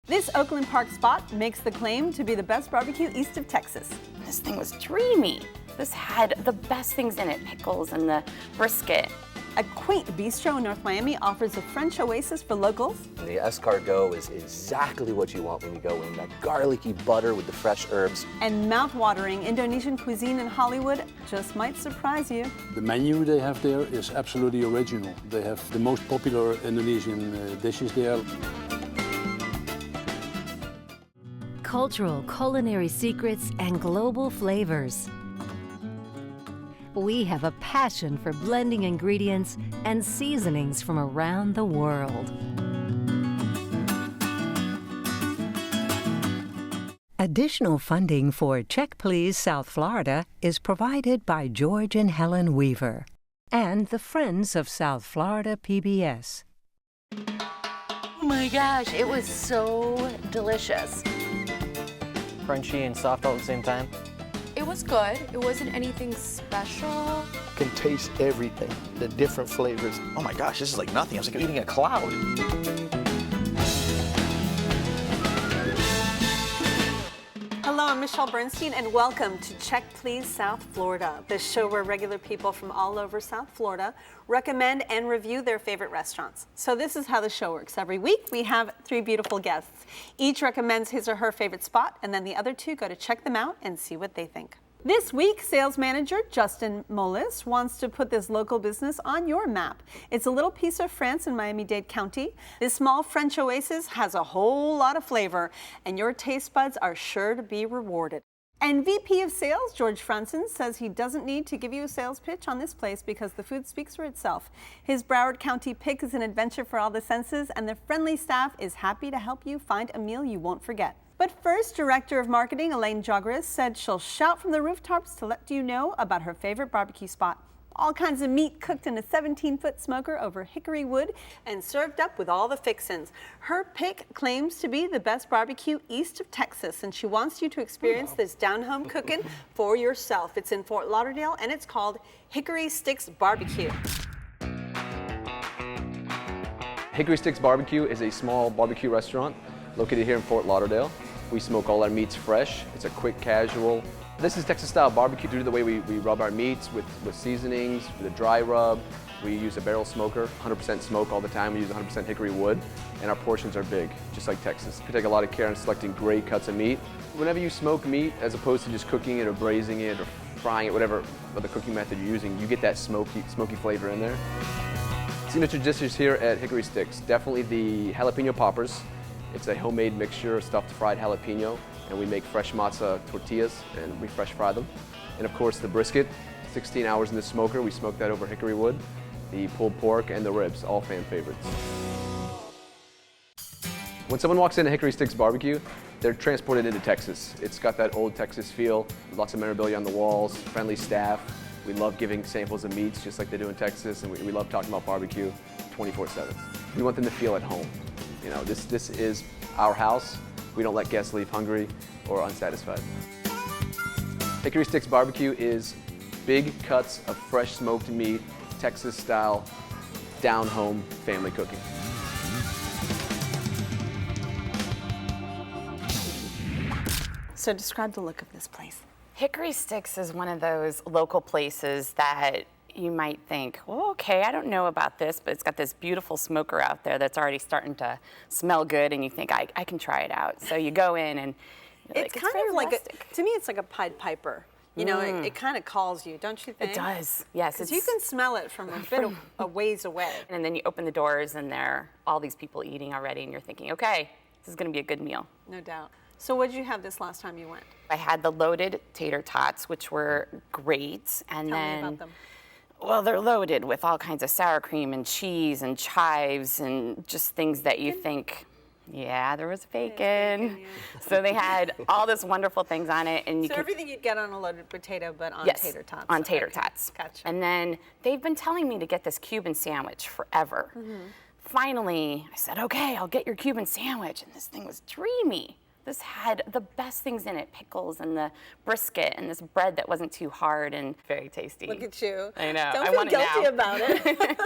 This Oakland Park spot makes the claim to be the best barbecue east of Texas. This thing was dreamy. This had the best things in it, pickles and the brisket. A quaint bistro in North Miami offers a French oasis for locals. The escargot is exactly what you want when you go in. That garlicky butter with the fresh herbs. And mouth-watering Indonesian cuisine in Hollywood just might surprise you. The menu they have there is absolutely original. They have the most popular Indonesian dishes there. Cultural culinary secrets and global flavors. We have a passion for blending ingredients and seasonings from around the world. Additional funding for Check Please South Florida is provided by George and Helen Weaver and the Friends of South Florida PBS. Oh my gosh, it was so delicious. Crunchy and soft all at the same time. It was good. It wasn't anything special. Can taste everything, the different flavors. Oh my gosh, this is like nothing. I was like eating a cloud. Hello, I'm Michelle Bernstein, and welcome to Check Please South Florida, the show where regular people from all over South Florida recommend and review their favorite restaurants. So this is how the show works. Every week, we have 3 beautiful guests. Each recommends his or her favorite spot, and then the other 2 go to check them out and see what they think. This week, sales manager Justin Mollis wants to put this local business on your map. It's a little piece of France in Miami-Dade County. This small French oasis has a whole lot of flavor, and your taste buds are sure to be rewarded. And VP of Sales George Franson says he doesn't need to give you a sales pitch on this place because the food speaks for itself. His Broward County pick is an adventure for all the senses, and the friendly staff is happy to help you find a meal you won't forget. But first, Director of Marketing Elaine Jogris said she'll shout from the rooftops to let you know about her favorite barbecue spot. All kinds of meat cooked in a 17-foot smoker over hickory wood and served up with all the fixins. Her pick claims to be the best barbecue east of Texas, and she wants you to experience this down-home cooking for yourself. It's in Fort Lauderdale, and it's called Hickory Sticks BBQ. Hickory Sticks BBQ is a small barbecue restaurant located here in Fort Lauderdale. We smoke all our meats fresh. It's a quick, casual. This is Texas-style barbecue due to the way we rub our meats with seasonings, with a dry rub. We use a barrel smoker, 100% smoke all the time. We use 100% hickory wood, and our portions are big, just like Texas. We take a lot of care in selecting great cuts of meat. Whenever you smoke meat, as opposed to just cooking it or braising it or frying it, whatever other cooking method you're using, you get that smoky flavor in there. Signature dishes here at Hickory Sticks, definitely the jalapeno poppers. It's a homemade mixture of stuffed fried jalapeno, and we make fresh matzo tortillas and we fresh fry them. And of course the brisket, 16 hours in the smoker. We smoke that over hickory wood. The pulled pork and the ribs, all fan favorites. When someone walks into Hickory Sticks BBQ, they're transported into Texas. It's got that old Texas feel, lots of memorabilia on the walls, friendly staff. We love giving samples of meats just like they do in Texas, and we love talking about barbecue 24/7. We want them to feel at home. You know, this is our house. We don't let guests leave hungry or unsatisfied. Hickory Sticks BBQ is big cuts of fresh smoked meat, Texas style, down home family cooking. So describe the look of this place. Hickory Sticks is one of those local places that you might think, well, okay, I don't know about this, but it's got this beautiful smoker out there that's already starting to smell good, and you think, I can try it out. So you go in, and it's kind of like, to me, it's like a Pied Piper. You know, it kind of calls you, don't you think? It does, yes. Because you can smell it from a bit of a ways away. And then you open the doors, and there are all these people eating already, and you're thinking, okay, this is going to be a good meal. No doubt. So what did you have this last time you went? I had the loaded tater tots, which were great. And Tell me about them. Well, they're loaded with all kinds of sour cream and cheese and chives and just things that you think, yeah, there was bacon. So they had all this wonderful things on it. And everything you'd get on a loaded potato, but on tater tots. On tater tots. Gotcha. And then they've been telling me to get this Cuban sandwich forever. Finally, I said, okay, I'll get your Cuban sandwich. And this thing was dreamy. This had the best things in it, pickles and the brisket and this bread that wasn't too hard and very tasty. Look at you. I know. Don't feel guilty about it.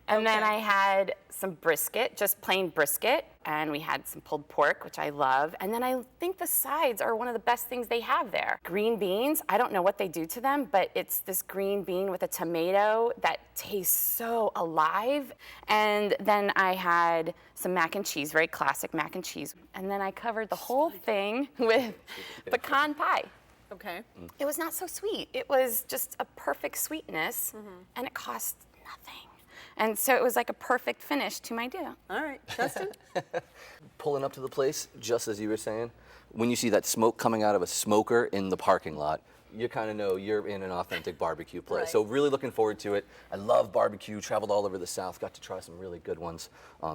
And then I had some brisket, just plain brisket, and we had some pulled pork, which I love. And then I think the sides are one of the best things they have there. Green beans, I don't know what they do to them, but it's this green bean with a tomato that tastes so alive. And then I had some mac and cheese, very classic mac and cheese. And then I covered the whole thing with pecan pie. Okay. It was not so sweet. It was just a perfect sweetness, and it cost nothing. And so it was like a perfect finish to my dinner. All right, Justin? Pulling up to the place, just as you were saying, when you see that smoke coming out of a smoker in the parking lot, you kind of know you're in an authentic barbecue place. Right. So really looking forward to it. I love barbecue, traveled all over the South, got to try some really good ones.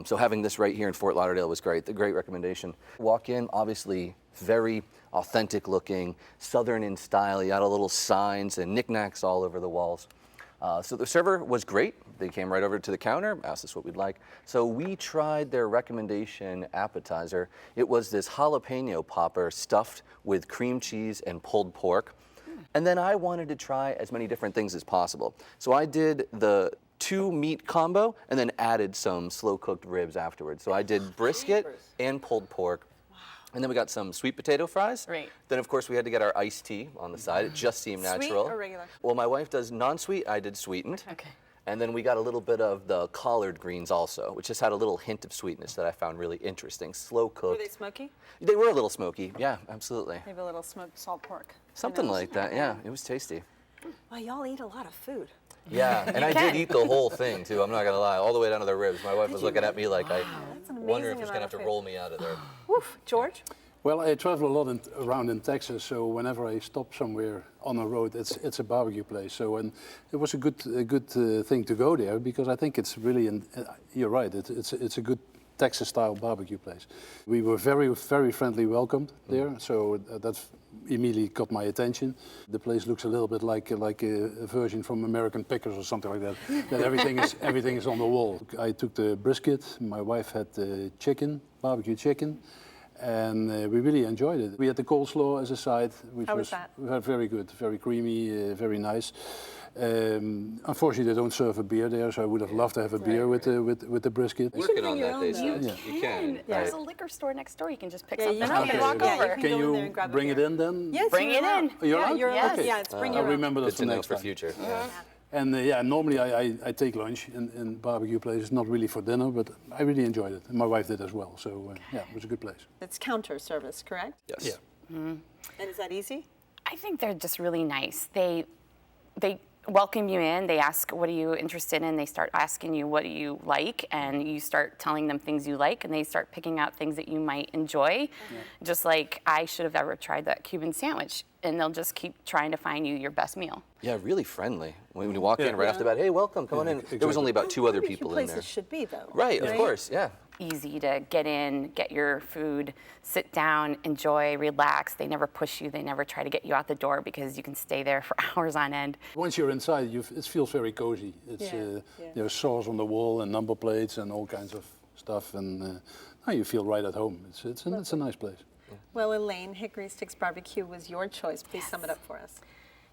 So having this right here in Fort Lauderdale was great, a great recommendation. Walk in, obviously very authentic looking, Southern in style. You had a little signs and knickknacks all over the walls. So the server was great. They came right over to the counter, asked us what we'd like. So we tried their recommendation appetizer. It was this jalapeno popper stuffed with cream cheese and pulled pork. And then I wanted to try as many different things as possible. So I did the 2 meat combo and then added some slow cooked ribs afterwards. So I did brisket and pulled pork. And then we got some sweet potato fries. Right. Then, of course, we had to get our iced tea on the side. It just seemed natural. Sweet or regular? Well, my wife does non-sweet. I did sweetened. Okay. And then we got a little bit of the collard greens also, which just had a little hint of sweetness that I found really interesting. Slow cooked. Were they smoky? They were a little smoky. Yeah, absolutely. Maybe a little smoked salt pork. Something like that. Yeah, it was tasty. Wow, y'all eat a lot of food. Yeah, and I did eat the whole thing too. I'm not gonna lie, all the way down to the ribs. My wife was looking at me like I an wonder if amazing it's gonna amount have to of food. roll me out of there. Woof, George? Well, I travel a lot around in Texas, so whenever I stop somewhere on a road, it's a barbecue place. So, and it was a good thing to go there because I think it's really, you're right, it's a good Texas-style barbecue place. We were very friendly welcomed there, so that immediately caught my attention. The place looks a little bit like a version from American Pickers or something like that. That everything is on the wall. I took the brisket. My wife had the chicken, barbecue chicken. And we really enjoyed it. We had the coleslaw as a side, which How was that? Very good, very creamy, very nice. Unfortunately, they don't serve a beer there, so I would have loved to have a beer with the brisket. Working on your that, own, they though. said. You can. There's a liquor store next door. You can just pick Yeah, you something can up and get walk it. Yeah, over. you Can go in there you and grab a bring it beer. in then? Yes, Bring you're it allowed. in. You're Yeah, allowed? you're allowed. Okay. Yeah, it's bring your I'll own. remember that Good for to know next for time. future. And yeah, normally I take lunch in barbecue places, not really for dinner, but I really enjoyed it. And my wife did as well, so yeah, it was a good place. It's counter service, correct? Yes. Yeah. And is that easy? I think they're just really nice. They welcome you in. They ask, what are you interested in? They start asking you, what do you like? And you start telling them things you like, and they start picking out things that you might enjoy. Just like I should have ever tried that Cuban sandwich, and they'll just keep trying to find you your best meal. Yeah, really friendly. When you walk in right off the bat, hey, welcome, come on in. There was exactly. only about 2 other Barbecue people in there. places should be, though. Right, of course, yeah. Easy to get in, get your food, sit down, enjoy, relax. They never push you. They never try to get you out the door because you can stay there for hours on end. Once you're inside, it feels very cozy. It's there's sauce on the wall and number plates and all kinds of stuff, and you feel right at home. It's a nice place. Well, Elaine, Hickory Sticks BBQ was your choice. Please sum it up for us.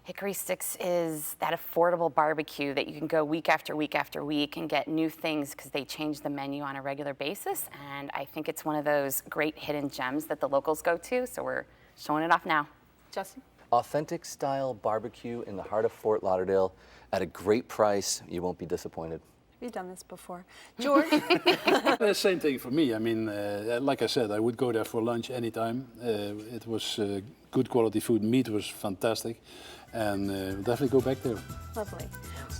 Hickory Sticks is that affordable barbecue that you can go week after week after week and get new things because they change the menu on a regular basis. And I think it's one of those great hidden gems that the locals go to, so we're showing it off now. Justin? Authentic style barbecue in the heart of Fort Lauderdale at a great price. You won't be disappointed. Have you done this before? George? Same thing for me. I mean, like I said, I would go there for lunch anytime. It was good quality food. Meat was fantastic, and definitely go back there. Lovely.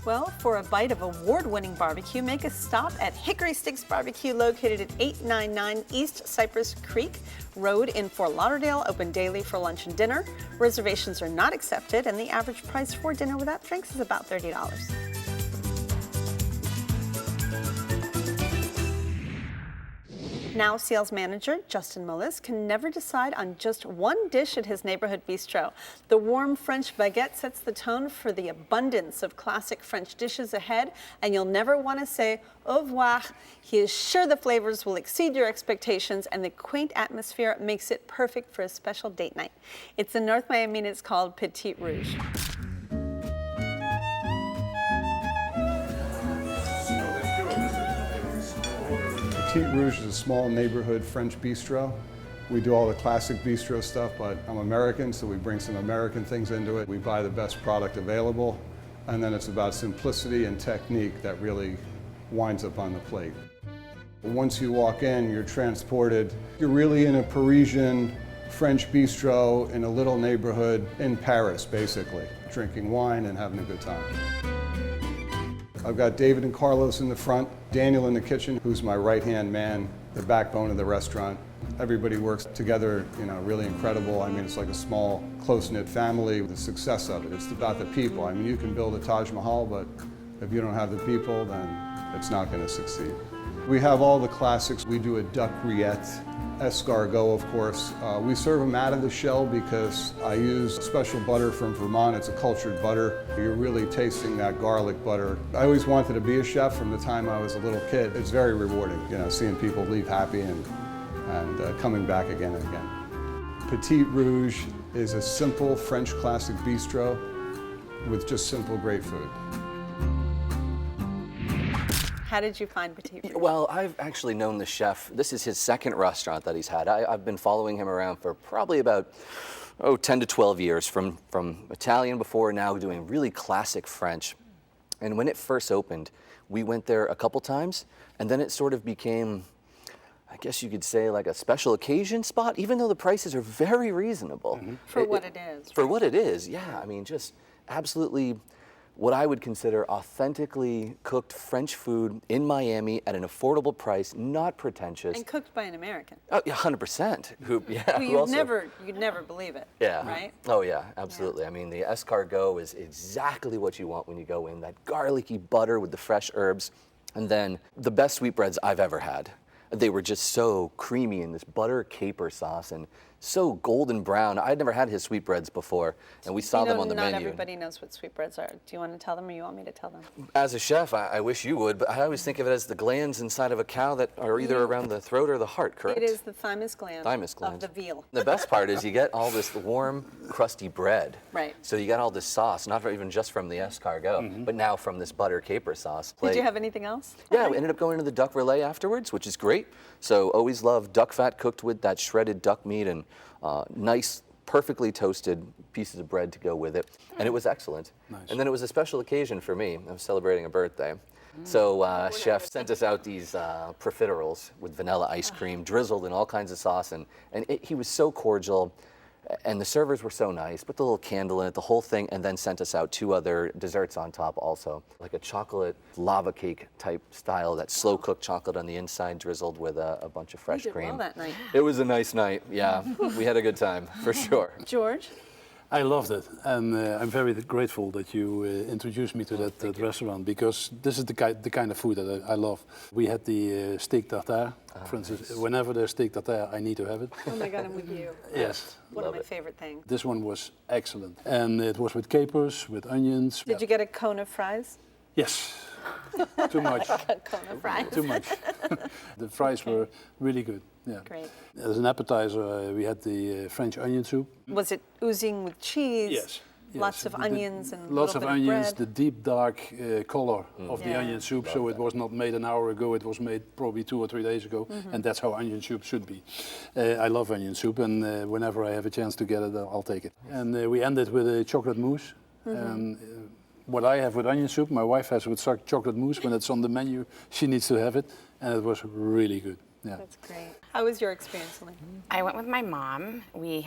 Well, for a bite of award-winning barbecue, make a stop at Hickory Sticks BBQ, located at 899 East Cypress Creek Road in Fort Lauderdale, open daily for lunch and dinner. Reservations are not accepted, and the average price for dinner without drinks is about $30. Now, sales manager Justin Mollis can never decide on just one dish at his neighborhood bistro. The warm French baguette sets the tone for the abundance of classic French dishes ahead, and you'll never want to say au revoir. He is sure the flavors will exceed your expectations, and the quaint atmosphere makes it perfect for a special date night. It's in North Miami, and it's called Petit Rouge. Petit Rouge is a small neighborhood French bistro. We do all the classic bistro stuff, but I'm American, so we bring some American things into it. We buy the best product available, and then it's about simplicity and technique that really winds up on the plate. Once you walk in, you're transported. You're really in a Parisian French bistro in a little neighborhood in Paris, basically, drinking wine and having a good time. I've got David and Carlos in the front, Daniel in the kitchen, who's my right-hand man, the backbone of the restaurant. Everybody works together, really incredible. I mean, it's like a small, close-knit family. The success of it, it's about the people. I mean, you can build a Taj Mahal, but if you don't have the people, then it's not going to succeed. We have all the classics. We do a duck rillette, escargot, of course. We serve them out of the shell because I use special butter from Vermont. It's a cultured butter. You're really tasting that garlic butter. I always wanted to be a chef from the time I was a little kid. It's very rewarding, seeing people leave happy and coming back again and again. Petit Rouge is a simple French classic bistro with just simple, great food. How did you find Petit Rouge? Well, I've actually known the chef. This is his second restaurant that he's had. I've been following him around for probably about 10 to 12 years, from Italian before, now doing really classic French. And when it first opened, we went there a couple times, and then it sort of became, I guess you could say, like a special occasion spot, even though the prices are very reasonable. Mm-hmm. For what it is. For what it is, yeah. I mean, just absolutely what I would consider authentically cooked French food in Miami at an affordable price, not pretentious. And cooked by an American. Oh, yeah, 100%. You'd never believe it. Yeah. Right? Oh, yeah, absolutely. Yeah. I mean, the escargot is exactly what you want when you go in, that garlicky butter with the fresh herbs. And then the best sweetbreads I've ever had. They were just so creamy in this butter caper sauce and so golden brown. I'd never had his sweetbreads before, and we saw them on the menu. Not everybody knows what sweetbreads are. Do you want to tell them, or you want me to tell them? As a chef, I wish you would, but I always think of it as the glands inside of a cow that are either around the throat or the heart, correct? It is the thymus gland. Thymus gland. Of the veal. The best part is you get all this warm, crusty bread. Right. So you got all this sauce, not even just from the escargot, but now from this butter caper sauce. Did you have anything else? Yeah, we ended up going to the duck rillette afterwards, which is great. So always love duck fat cooked with that shredded duck meat and nice, perfectly toasted pieces of bread to go with it. And it was excellent. Nice. And then it was a special occasion for me. I was celebrating a birthday. So chef sent us out these profiteroles with vanilla ice cream, drizzled in all kinds of sauce. And he was so cordial. And the servers were so nice, put the little candle in it, the whole thing, and then sent us out 2 other desserts on top also. Like a chocolate lava cake type style, that slow cooked chocolate on the inside drizzled with a bunch of fresh cream. Well that night. It was a nice night, yeah. We had a good time, for sure. George? I loved it, and I'm very grateful that you introduced me to that restaurant, because this is the kind of food that I love. We had the steak tartare. For instance, nice. Whenever there's steak tartare, I need to have it. Oh my God, I'm with you. Yes. One of my favorite things. This one was excellent, and it was with capers, with onions. Did you get a cone of fries? Yes. Too much. Cone of fries. Too much. The fries were really good. Yeah. Great. As an appetizer, we had the French onion soup. Was it oozing with cheese? Yes. Lots of onions and lots of onions. Bread. The deep dark color of the onion soup. So it was not made an hour ago. It was made probably 2 or 3 days ago, and that's how onion soup should be. I love onion soup, and whenever I have a chance to get it, I'll take it. And we ended with a chocolate mousse. And what I have with onion soup, my wife has with chocolate mousse. When it's on the menu, she needs to have it, and it was really good. Yeah. That's great. How was your experience, Elaine? I went with my mom. We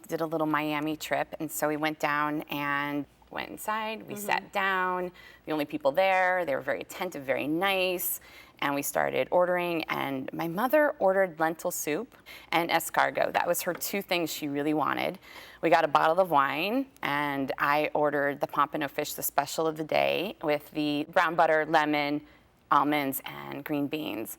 did a little Miami trip, and so we went down and went inside. We sat down. The only people there, they were very attentive, very nice. And we started ordering, and my mother ordered lentil soup and escargot. That was her 2 things she really wanted. We got a bottle of wine, and I ordered the pompano fish, the special of the day, with the brown butter, lemon, almonds, and green beans.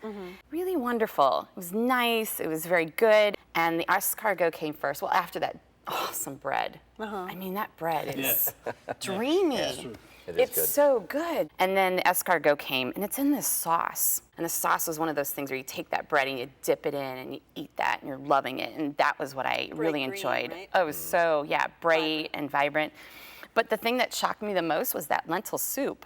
Really wonderful. It was nice, it was very good. And the escargot came first. Well, after that, awesome bread. I mean, that bread is dreamy. That's true. It's good. So good. And then the escargot came, and it's in this sauce. And the sauce was one of those things where you take that bread and you dip it in and you eat that and you're loving it. And that was what I really enjoyed. Right? Oh, it was so, bright and vibrant. But the thing that shocked me the most was that lentil soup.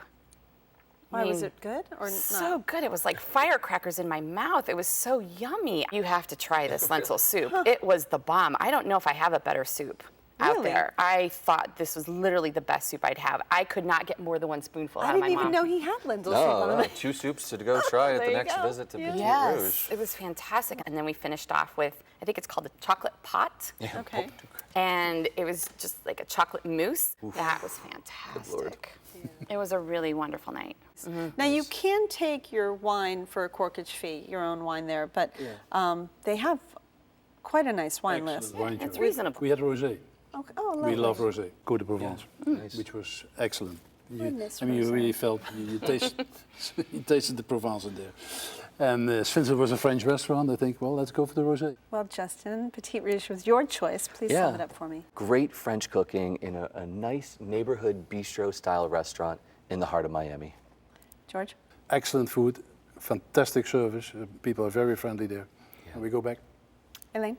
Why, was it good or So not? good. It was like firecrackers in my mouth. It was so yummy. You have to try this lentil soup. It was the bomb. I don't know if I have a better soup out Really? there. I thought this was literally the best soup I'd have. I could not get more than one spoonful I out of my didn't even mouth. know he had lentil soup on No, it. 2 soups to go try at There the you next go. visit to Yeah. Petit Yes, Rouge. it was fantastic. And then we finished off with, I think it's called a chocolate pot. Yeah. Okay. And it was just like a chocolate mousse. That was fantastic. It was a really wonderful night. Now you can take your wine for a corkage fee, your own wine there, but they have quite a nice wine list. Excellent wine It's choice. reasonable. We had rosé. Okay. Oh, lovely. We love rosé, Côte de Provence, Nice. which was excellent. Goodness, I mean, you rosé. really felt, you tasted the Provence in there. And since it was a French restaurant, I think, well, let's go for the rosé. Well, Justin, Petit Rouge was your choice. Please Yeah. sum it up for me. Great French cooking in a nice neighborhood bistro-style restaurant in the heart of Miami. George? Excellent food, fantastic service. People are very friendly there. And we go back. Elaine?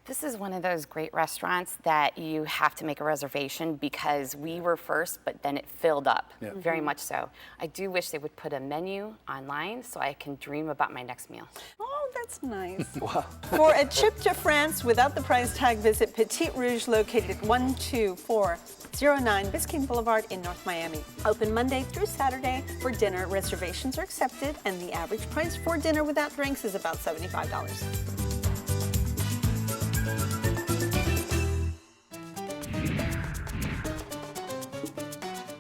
This is one of those great restaurants that you have to make a reservation because we were first, but then it filled up, Yeah. very much so. I do wish they would put a menu online so I can dream about my next meal. Oh, that's nice. Wow. For a trip to France without the price tag, visit Petit Rouge, located at 12409 Biscayne Boulevard in North Miami. Open Monday through Saturday for dinner. Reservations are accepted, and the average price for dinner without drinks is about $75.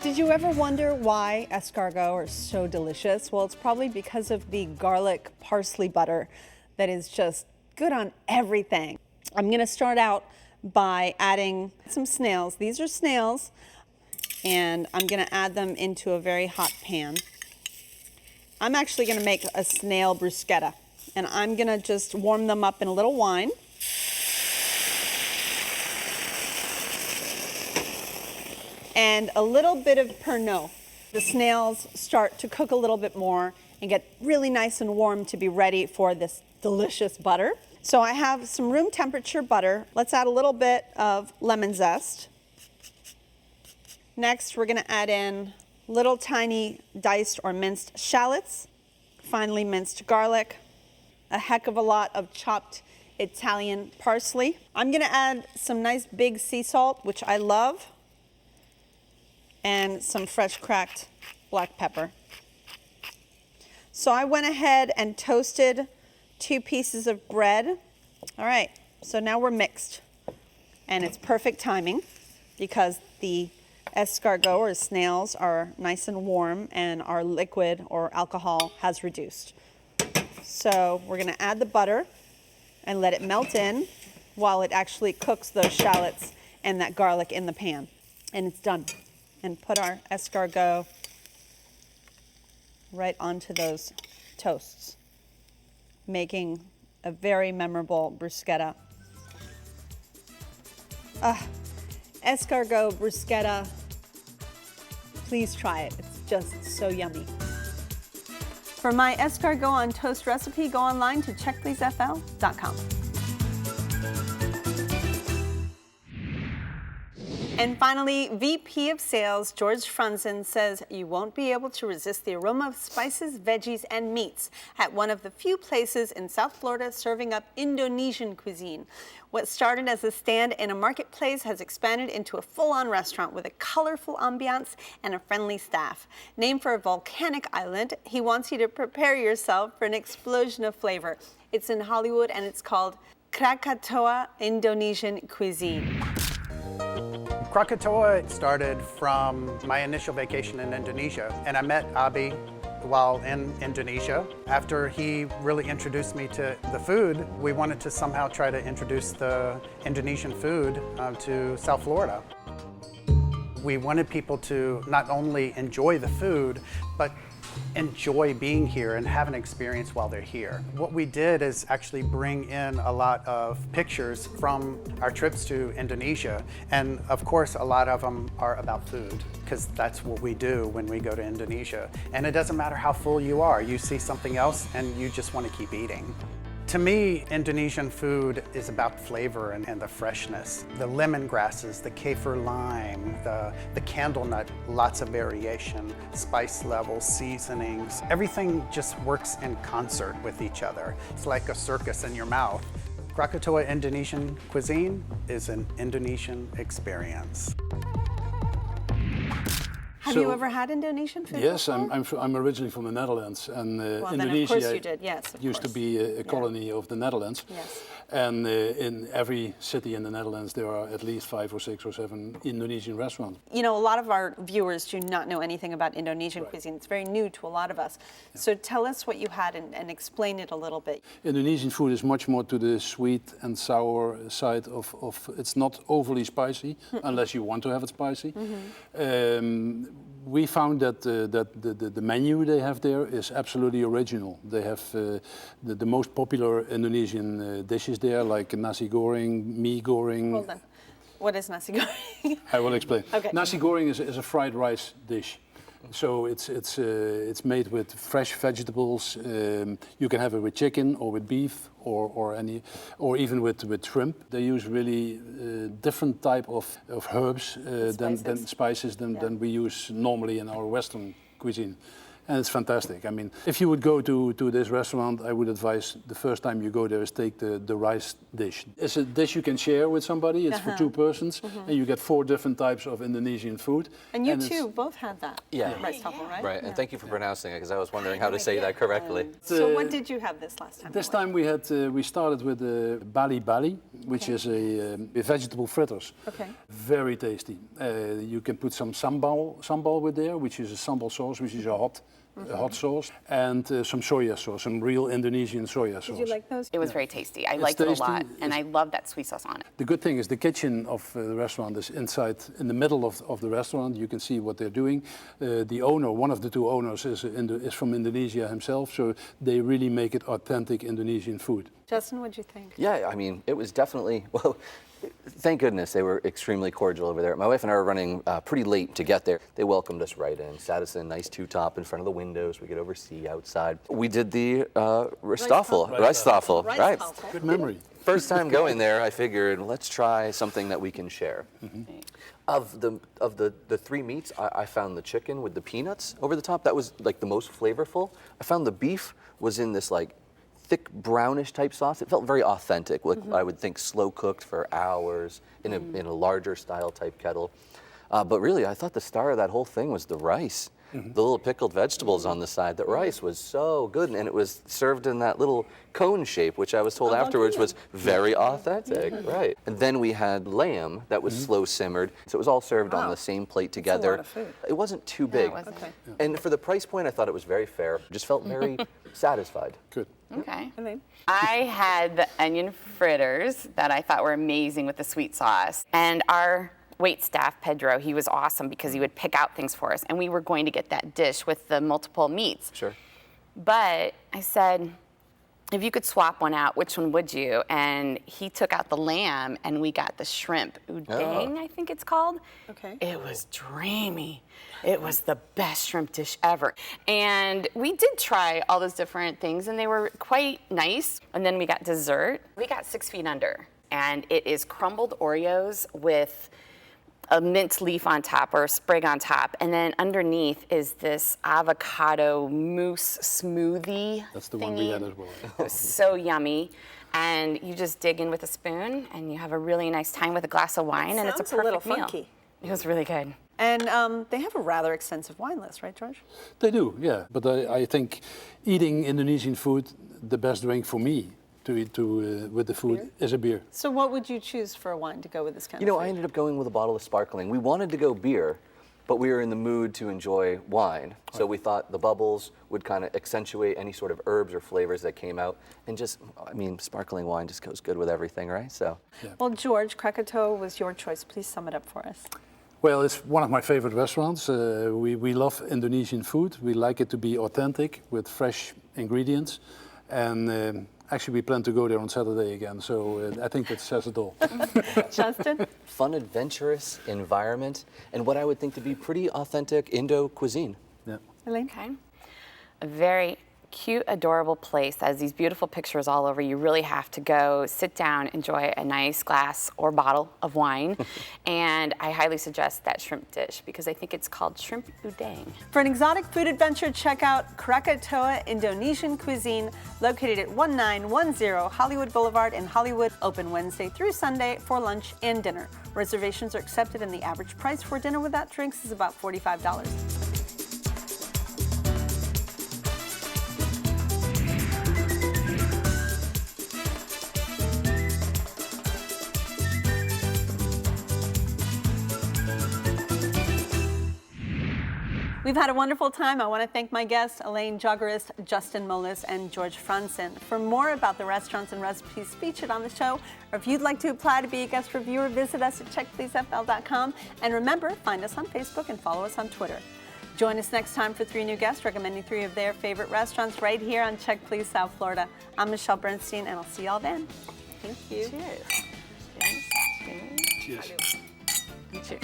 Did you ever wonder why escargot are so delicious? Well, it's probably because of the garlic parsley butter that is just good on everything. I'm going to start out by adding some snails. These are snails, and I'm going to add them into a very hot pan. I'm actually going to make a snail bruschetta, and I'm going to just warm them up in a little wine. And a little bit of Pernod. The snails start to cook a little bit more and get really nice and warm to be ready for this delicious butter. So I have some room temperature butter. Let's add a little bit of lemon zest. Next, we're gonna add in little tiny diced or minced shallots, finely minced garlic, a heck of a lot of chopped Italian parsley. I'm gonna add some nice big sea salt, which I love, and some fresh cracked black pepper. So I went ahead and toasted 2 pieces of bread. All right, so now we're mixed. And it's perfect timing because the escargot or snails are nice and warm and our liquid or alcohol has reduced. So we're gonna add the butter and let it melt in while it actually cooks those shallots and that garlic in the pan. And it's done. And put our escargot right onto those toasts, making a very memorable bruschetta. Escargot bruschetta, please try it. It's just so yummy. For my escargot on toast recipe, go online to checkpleasefl.com. And finally, VP of Sales George Frunzen says you won't be able to resist the aroma of spices, veggies, and meats at one of the few places in South Florida serving up Indonesian cuisine. What started as a stand in a marketplace has expanded into a full-on restaurant with a colorful ambiance and a friendly staff. Named for a volcanic island, he wants you to prepare yourself for an explosion of flavor. It's in Hollywood and it's called Krakatoa Indonesian Cuisine. Krakatoa started from my initial vacation in Indonesia, and I met Abi while in Indonesia. After he really introduced me to the food, we wanted to somehow try to introduce the Indonesian food to South Florida. We wanted people to not only enjoy the food, but enjoy being here and have an experience while they're here. What we did is actually bring in a lot of pictures from our trips to Indonesia, and of course a lot of them are about food, because that's what we do when we go to Indonesia. And it doesn't matter how full you are, you see something else and you just want to keep eating. To me, Indonesian food is about flavor and the freshness. The lemongrasses, the kaffir lime, the candle nut, lots of variation, spice levels, seasonings. Everything just works in concert with each other. It's like a circus in your mouth. Krakatoa Indonesian cuisine is an Indonesian experience. Have you ever had Indonesian food Yes, before? I'm originally from the Netherlands, and Well, then Indonesia of course you did. Yes, of used to course. be a colony of the Netherlands. Yes. And in every city in the Netherlands, there are at least 5 or 6 or 7 Indonesian restaurants. You know, a lot of our viewers do not know anything about Indonesian cuisine. It's very new to a lot of us. So tell us what you had and explain it a little bit. Indonesian food is much more to the sweet and sour side of it's not overly spicy, unless you want to have it spicy. We found that the menu they have there is absolutely original. They have the most popular Indonesian dishes there, like nasi goreng, mee goreng. Hold on. What is nasi goreng? I will explain. Okay. Nasi goreng is a fried rice dish. So it's made with fresh vegetables. You can have it with chicken or with beef or even with shrimp. They use really different type of herbs than we use normally in our Western cuisine. And it's fantastic. I mean, if you would go to this restaurant, I would advise the first time you go there is take the rice dish. It's a dish you can share with somebody. It's for 2 persons, and you get 4 different types of Indonesian food. And you too both had that. Yeah. Rice truffle, right? Right, and thank you for pronouncing it, because I was wondering how to say that correctly. So what did you have this last time? This time we started with bali bali, which is a vegetable fritters. Okay. Very tasty. You can put some sambal with there, which is a sambal sauce, which is a hot sauce, and some soya sauce, some real Indonesian soya sauce. Did you like those? It was very tasty. I liked it a lot, and I love that sweet sauce on it. The good thing is the kitchen of the restaurant is inside, in the middle of the restaurant. You can see what they're doing. The owner, one of the 2 owners, is from Indonesia himself, so they really make it authentic Indonesian food. Justin, what'd you think? Yeah, I mean, it was definitely, well, thank goodness they were extremely cordial over there. My wife and I were running pretty late to get there. They welcomed us right in, sat us in a nice 2-top in front of the windows. We could oversee outside. We did the rice taffel, right? Good memory. First time going there, I figured, let's try something that we can share. Of the 3 meats, I found the chicken with the peanuts over the top. That was like the most flavorful. I found the beef was in this like thick brownish type sauce. It felt very authentic. Like I would think slow cooked for hours in a larger style type kettle. But really, I thought the star of that whole thing was the rice. The little pickled vegetables on the side. The rice was so good, and it was served in that little cone shape, which I was told afterwards was very authentic, right? And then we had lamb that was slow simmered, so it was all served on the same plate together. That's a lot of food. It wasn't too big. Okay. And for the price point, I thought it was very fair. Just felt very satisfied. Good. Okay. Elaine? I had the onion fritters that I thought were amazing with the sweet sauce. And our wait staff, Pedro, he was awesome because he would pick out things for us. And we were going to get that dish with the multiple meats. Sure. But I said, if you could swap one out, which one would you? And he took out the lamb and we got the shrimp udang, I think it's called. Okay. It was dreamy. It was the best shrimp dish ever. And we did try all those different things and they were quite nice. And then we got dessert. We got 6 feet under. And it is crumbled Oreos with a mint leaf on top or a sprig on top. And then underneath is this avocado mousse smoothie. That's the one we had as well. It was so yummy. And you just dig in with a spoon and you have a really nice time with a glass of wine, and it's a Sounds a perfect little meal. funky. It was really good. And they have a rather extensive wine list, right, George? They do, yeah. But I think eating Indonesian food, the best drink for me to eat with the food is a beer. So what would you choose for a wine to go with this kind You of know, food? I ended up going with a bottle of sparkling. We wanted to go beer, but we were in the mood to enjoy wine. So we thought the bubbles would kind of accentuate any sort of herbs or flavors that came out. And just, I mean, sparkling wine just goes good with everything, right? So. Well, George, Krakatoa was your choice. Please sum it up for us. Well, it's one of my favorite restaurants. We love Indonesian food. We like it to be authentic with fresh ingredients. And actually, we plan to go there on Saturday again. So I think that says it all. Justin? Fun, adventurous environment, and what I would think to be pretty authentic Indo cuisine. Yeah. Elaine? Okay. A very cute, adorable place that has these beautiful pictures all over. You really have to go sit down, enjoy a nice glass or bottle of wine. And I highly suggest that shrimp dish because I think it's called shrimp udang. For an exotic food adventure, check out Krakatoa Indonesian Cuisine, located at 1910 Hollywood Boulevard in Hollywood, open Wednesday through Sunday for lunch and dinner. Reservations are accepted and the average price for dinner without drinks is about $45. We've had a wonderful time. I want to thank my guests, Elaine Jogarist, Justin Molis, and George Franzen. For more about the restaurants and recipes featured on the show, or if you'd like to apply to be a guest reviewer, visit us at checkpleasefl.com. And remember, find us on Facebook and follow us on Twitter. Join us next time for 3 new guests recommending 3 of their favorite restaurants right here on Check Please South Florida. I'm Michelle Bernstein, and I'll see y'all then. Thank you. Cheers. Cheers. Cheers. Cheers.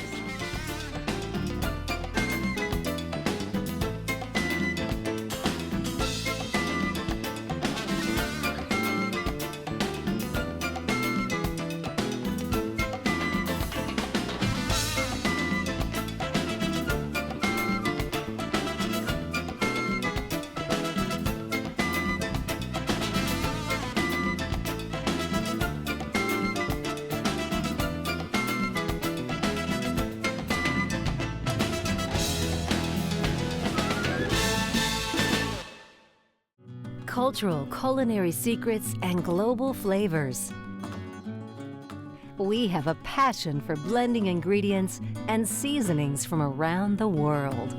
Cultural, culinary secrets, and global flavors. We have a passion for blending ingredients and seasonings from around the world.